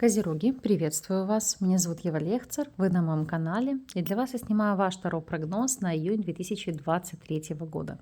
Козероги, приветствую вас! Меня зовут Ева Лехцер, вы на моем канале, и для вас я снимаю ваш Таро-прогноз на июнь 2023 года.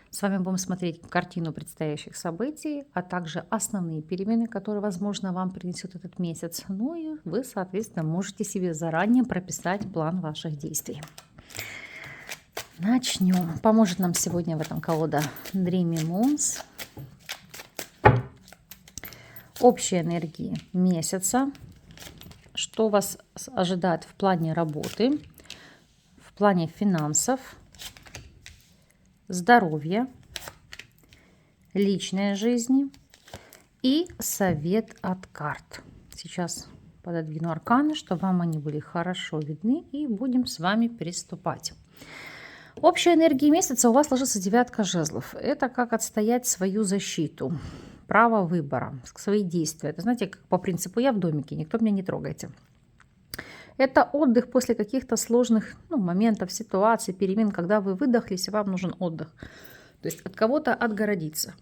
С вами будем смотреть картину предстоящих событий, а также основные перемены, которые, возможно, вам принесет этот месяц. Ну и вы, соответственно, можете себе заранее прописать план ваших действий. Начнем. Поможет нам сегодня в этом колода Dreamy Moons. Общие энергии месяца. Что вас ожидает в плане работы, в плане финансов, здоровья, личной жизни и совет от карт. Сейчас пододвину арканы, чтобы вам они были хорошо видны, и будем с вами приступать. Общая энергия месяца у вас ложится девятка жезлов. Это как отстоять свою защиту, право выбора, свои действия. Это, знаете, как по принципу «я в домике, никто меня не трогайте». Это отдых после каких-то сложных моментов, ситуаций, перемен, когда вы выдохлись, и вам нужен отдых. То есть от кого-то отгородиться.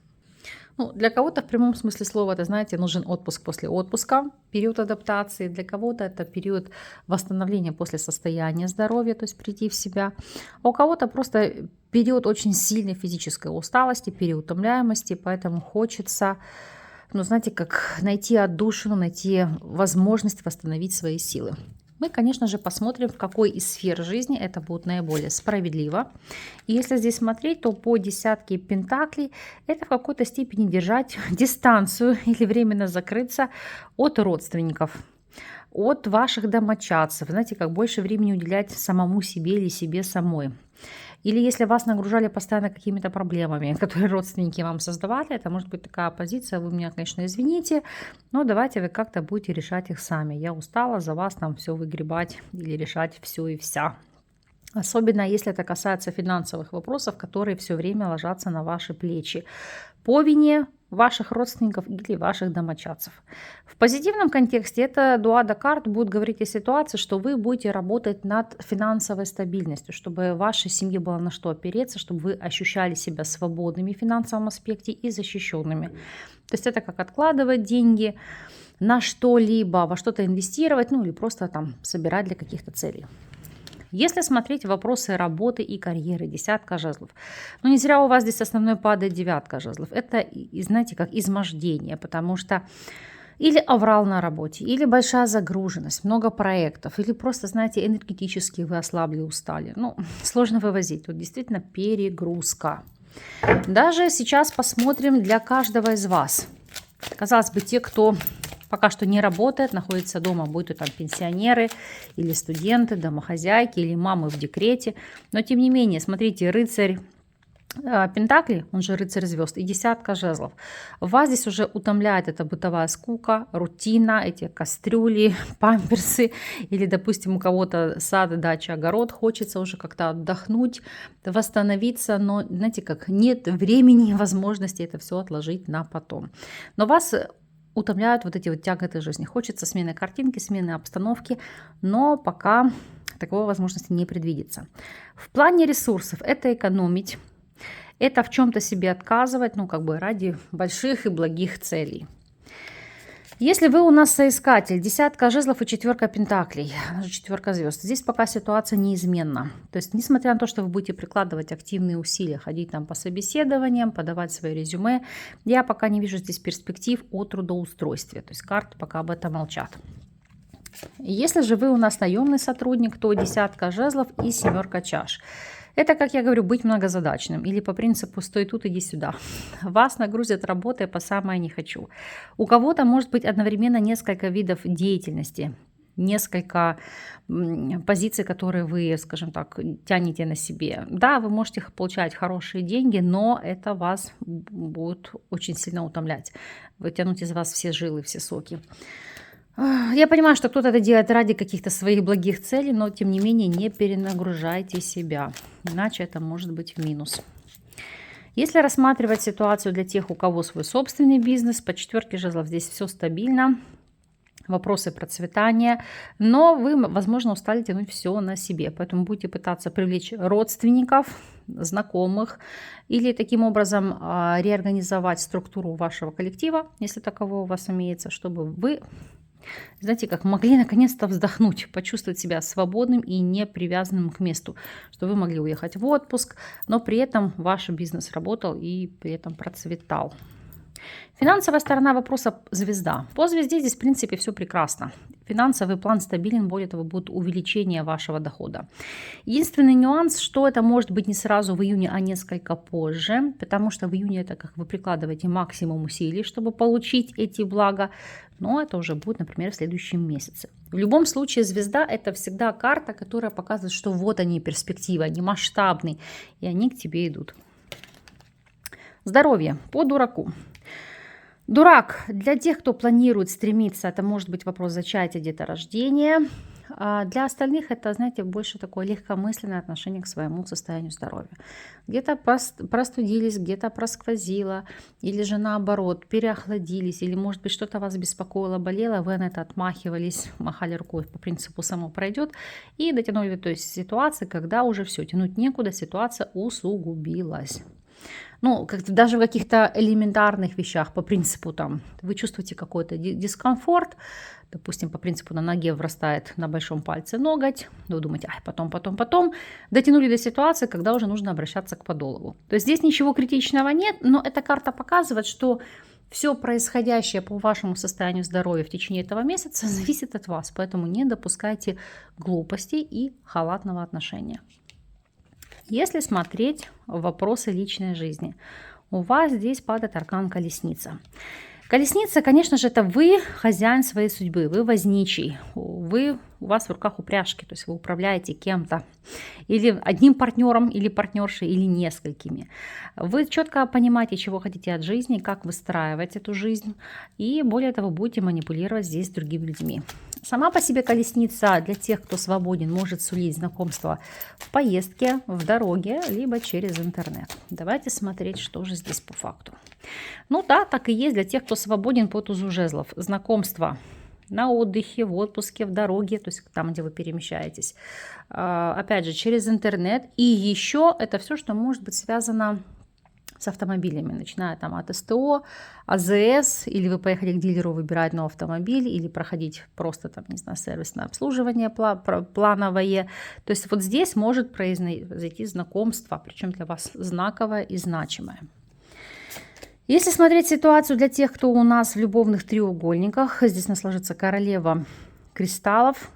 Для кого-то в прямом смысле слова, это, знаете, нужен отпуск после отпуска, период адаптации. Для кого-то это период восстановления после состояния здоровья, то есть прийти в себя. А у кого-то просто период очень сильной физической усталости, переутомляемости, поэтому хочется, знаете, как найти отдушину, найти возможность восстановить свои силы. Мы, конечно же, посмотрим, в какой из сфер жизни это будет наиболее справедливо. И если здесь смотреть, то по десятке пентаклей это в какой-то степени держать дистанцию или временно закрыться от родственников, от ваших домочадцев. Знаете, как больше времени уделять самому себе или себе самой. Или если вас нагружали постоянно какими-то проблемами, которые родственники вам создавали, это может быть такая позиция, вы меня, конечно, извините, но давайте вы как-то будете решать их сами. Я устала за вас там все выгребать или решать все и вся. Особенно если это касается финансовых вопросов, которые все время ложатся на ваши плечи по вине ваших родственников или ваших домочадцев. В позитивном контексте это дуада карт будет говорить о ситуации, что вы будете работать над финансовой стабильностью, чтобы вашей семье было на что опереться, чтобы вы ощущали себя свободными в финансовом аспекте и защищенными. То есть это как откладывать деньги на что-либо, во что-то инвестировать, или просто там собирать для каких-то целей. Если смотреть вопросы работы и карьеры, десятка жезлов. Не зря у вас здесь основной падает девятка жезлов. Это, знаете, как измождение, потому что или аврал на работе, или большая загруженность, много проектов, или просто, знаете, энергетически вы ослабли, устали. Сложно вывозить. Тут действительно перегрузка. Даже сейчас посмотрим для каждого из вас. Казалось бы, те, кто пока что не работает, находится дома, будь то там пенсионеры или студенты, домохозяйки или мамы в декрете. Но тем не менее, смотрите, рыцарь пентаклей, он же рыцарь звезд, и десятка жезлов. Вас здесь уже утомляет эта бытовая скука, рутина, эти кастрюли, памперсы, или, допустим, у кого-то сад, дача, огород, хочется уже как-то отдохнуть, восстановиться, но, знаете, как нет времени, возможности это все отложить на потом. Но вас утомляют вот эти вот тяготы жизни. Хочется смены картинки, смены обстановки, но пока такой возможности не предвидится. В плане ресурсов это экономить, это в чем-то себе отказывать, ради больших и благих целей. Если вы у нас соискатель, десятка жезлов и четверка пентаклей, четверка звезд, здесь пока ситуация неизменна. То есть, несмотря на то, что вы будете прикладывать активные усилия, ходить там по собеседованиям, подавать свои резюме, я пока не вижу здесь перспектив о трудоустройстве. То есть, карты пока об этом молчат. Если же вы у нас наемный сотрудник, то десятка жезлов и семерка чаш. Это, как я говорю, быть многозадачным. Или по принципу «стой тут, иди сюда». Вас нагрузят работой по самое не хочу. У кого-то может быть одновременно несколько видов деятельности. Несколько позиций, которые вы, скажем так, тянете на себе. Да, вы можете получать хорошие деньги, но это вас будет очень сильно утомлять. Вытянуть из вас все жилы, все соки. Я понимаю, что кто-то это делает ради каких-то своих благих целей, но тем не менее не перенагружайте себя, иначе это может быть в минус. Если рассматривать ситуацию для тех, у кого свой собственный бизнес, по четверке жезлов здесь все стабильно, вопросы процветания, но вы, возможно, устали тянуть все на себе, поэтому будете пытаться привлечь родственников, знакомых или таким образом реорганизовать структуру вашего коллектива, если таково у вас имеется, чтобы вы Знаете, как могли наконец-то вздохнуть, почувствовать себя свободным и не привязанным к месту, что вы могли уехать в отпуск, но при этом ваш бизнес работал и при этом процветал. Финансовая сторона вопроса звезда. По звезде здесь, в принципе, все прекрасно. Финансовый план стабилен, более того, будет увеличение вашего дохода. Единственный нюанс, что это может быть не сразу в июне, а несколько позже, потому что в июне это как вы прикладываете максимум усилий, чтобы получить эти блага, но это уже будет, например, в следующем месяце. В любом случае, звезда – это всегда карта, которая показывает, что вот они перспективы, они масштабные, и они к тебе идут. Здоровье по дураку. Дурак. Для тех, кто планирует стремиться, это может быть вопрос зачатия, деторождения. А для остальных это, знаете, больше такое легкомысленное отношение к своему состоянию здоровья. Где-то простудились, где-то просквозило, или же наоборот, переохладились, или, может быть, что-то вас беспокоило, болело, вы на это отмахивались, махали рукой по принципу «само пройдет», и дотянули, то есть ситуации, когда уже все, тянуть некуда, ситуация усугубилась. Ну, как даже в каких-то элементарных вещах по принципу там вы чувствуете какой-то дискомфорт, допустим, по принципу на ноге врастает на большом пальце ноготь, вы думаете, ай, потом, дотянули до ситуации, когда уже нужно обращаться к подологу. То есть здесь ничего критичного нет, но эта карта показывает, что все происходящее по вашему состоянию здоровья в течение этого месяца зависит от вас, поэтому не допускайте глупостей и халатного отношения. Если смотреть вопросы личной жизни, у вас здесь падает аркан Колесница. Колесница, конечно же, это вы хозяин своей судьбы, вы возничий, у вас в руках упряжки, то есть вы управляете кем-то, или одним партнером, или партнершей, или несколькими. Вы четко понимаете, чего хотите от жизни, как выстраивать эту жизнь, и более того, будете манипулировать здесь с другими людьми. Сама по себе колесница для тех, кто свободен, может сулить знакомство в поездке, в дороге, либо через интернет. Давайте смотреть, что же здесь по факту. Ну да, так и есть для тех, кто свободен по тузу жезлов. Знакомство на отдыхе, в отпуске, в дороге, то есть там, где вы перемещаетесь. Опять же, через интернет. И еще это все, что может быть связано с автомобилями, начиная там от СТО, АЗС, или вы поехали к дилеру выбирать новый автомобиль, или проходить просто там, не знаю, сервисное обслуживание плановое. То есть вот здесь может произойти знакомство, причем для вас знаковое и значимое. Если смотреть ситуацию для тех, кто у нас в любовных треугольниках, здесь у нас ложится королева кристаллов,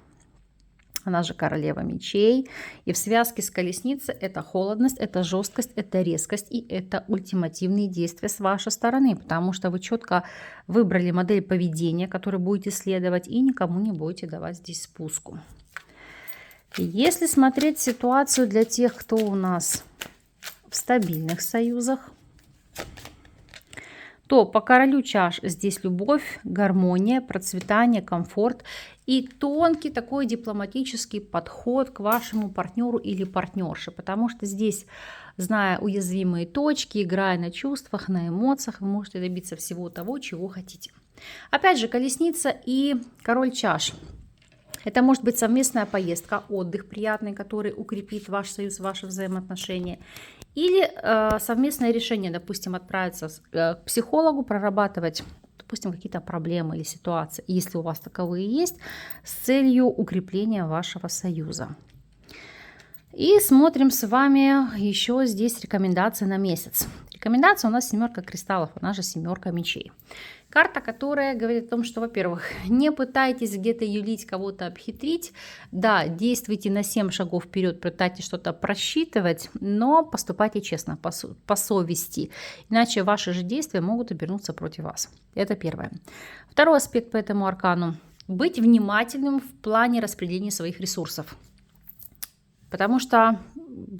она же королева мечей. И в связке с колесницей это холодность, это жесткость, это резкость и это ультимативные действия с вашей стороны, потому что вы четко выбрали модель поведения, которую будете следовать, и никому не будете давать здесь спуску. И если смотреть ситуацию для тех, кто у нас в стабильных союзах, то по королю чаш здесь любовь, гармония, процветание, комфорт и тонкий такой дипломатический подход к вашему партнеру или партнерше, потому что здесь, зная уязвимые точки, играя на чувствах, на эмоциях, вы можете добиться всего того, чего хотите. Опять же, колесница и король чаш. Это может быть совместная поездка, отдых приятный, который укрепит ваш союз, ваши взаимоотношения. Или совместное решение, допустим, отправиться к психологу, прорабатывать, допустим, какие-то проблемы или ситуации, если у вас таковые есть, с целью укрепления вашего союза. И смотрим с вами еще здесь рекомендации на месяц. Рекомендация у нас семерка кристаллов, она же семерка мечей. Карта, которая говорит о том, что, во-первых, не пытайтесь где-то юлить, кого-то обхитрить. Да, действуйте на 7 шагов вперед, пытайтесь что-то просчитывать, но поступайте честно, по совести. Иначе ваши же действия могут обернуться против вас. Это первое. Второй аспект по этому аркану. Быть внимательным в плане распределения своих ресурсов. Потому что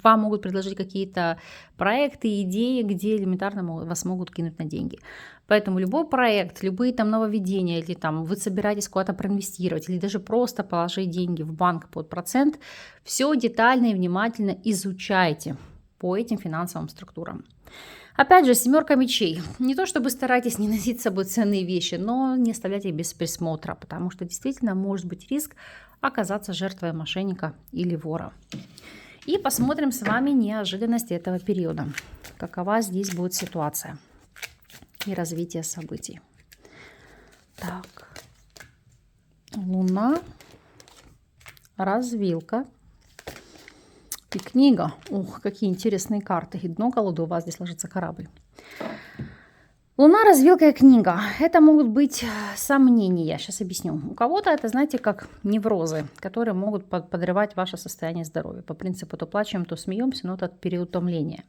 вам могут предложить какие-то проекты, идеи, где элементарно вас могут кинуть на деньги. Поэтому любой проект, любые там нововведения, или там вы собираетесь куда-то проинвестировать, или даже просто положить деньги в банк под процент, все детально и внимательно изучайте по этим финансовым структурам. Опять же, семерка мечей. Не то чтобы старайтесь не носить с собой ценные вещи, но не оставляйте их без присмотра, потому что действительно может быть риск оказаться жертвой мошенника или вора. И посмотрим с вами неожиданности этого периода. Какова здесь будет ситуация и развитие событий. Так. Луна, развилка и книга. Ух, какие интересные карты. И дно колоды у вас здесь ложится корабль. Луна, развилка и книга. Это могут быть сомнения. Сейчас объясню. У кого-то это, знаете, как неврозы, которые могут подрывать ваше состояние здоровья. По принципу то плачем, то смеемся, но это переутомление.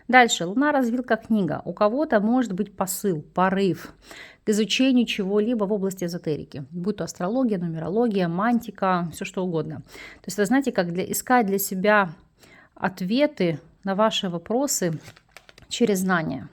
Дальше. Луна, развилка, книга. У кого-то может быть посыл, порыв к изучению чего-либо в области эзотерики. Будь то астрология, нумерология, мантика, все что угодно. То есть, вы знаете, как искать для себя ответы на ваши вопросы через знания.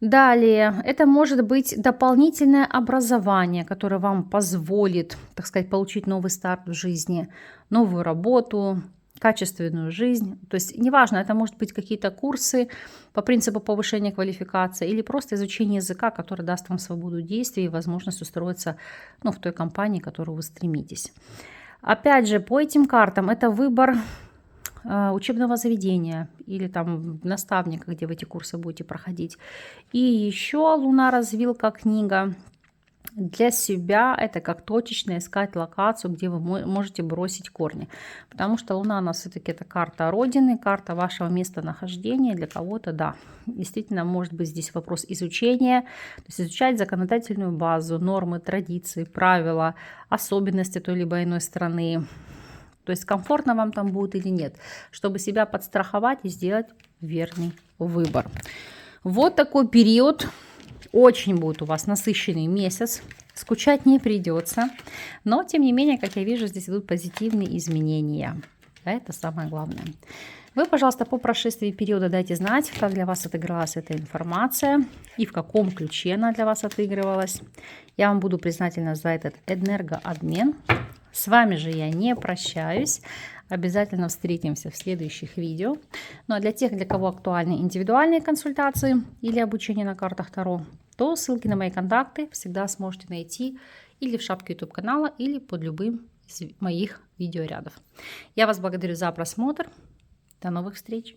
Далее, это может быть дополнительное образование, которое вам позволит, так сказать, получить новый старт в жизни, новую работу, качественную жизнь. То есть, неважно, это может быть какие-то курсы по принципу повышения квалификации или просто изучение языка, который даст вам свободу действий и возможность устроиться в той компании, к которой вы стремитесь. Опять же, по этим картам это выбор учебного заведения или там наставника, где вы эти курсы будете проходить. И еще Луна, развилка, книга. Для себя это как точечно искать локацию, где вы можете бросить корни. Потому что Луна у нас все-таки это карта Родины, карта вашего местонахождения. Для кого-то, да, действительно может быть здесь вопрос изучения. То есть изучать законодательную базу, нормы, традиции, правила, особенности той либо иной страны. То есть комфортно вам там будет или нет, чтобы себя подстраховать и сделать верный выбор. Вот такой период. Очень будет у вас насыщенный месяц. Скучать не придется. Но, тем не менее, как я вижу, здесь идут позитивные изменения. Это самое главное. Вы, пожалуйста, по прошествии периода дайте знать, как для вас отыгралась эта информация и в каком ключе она для вас отыгрывалась. Я вам буду признательна за этот энергообмен. С вами же я не прощаюсь. Обязательно встретимся в следующих видео. Ну а для тех, для кого актуальны индивидуальные консультации или обучение на картах Таро, то ссылки на мои контакты всегда сможете найти или в шапке YouTube канала, или под любым из моих видеорядов. Я вас благодарю за просмотр. До новых встреч!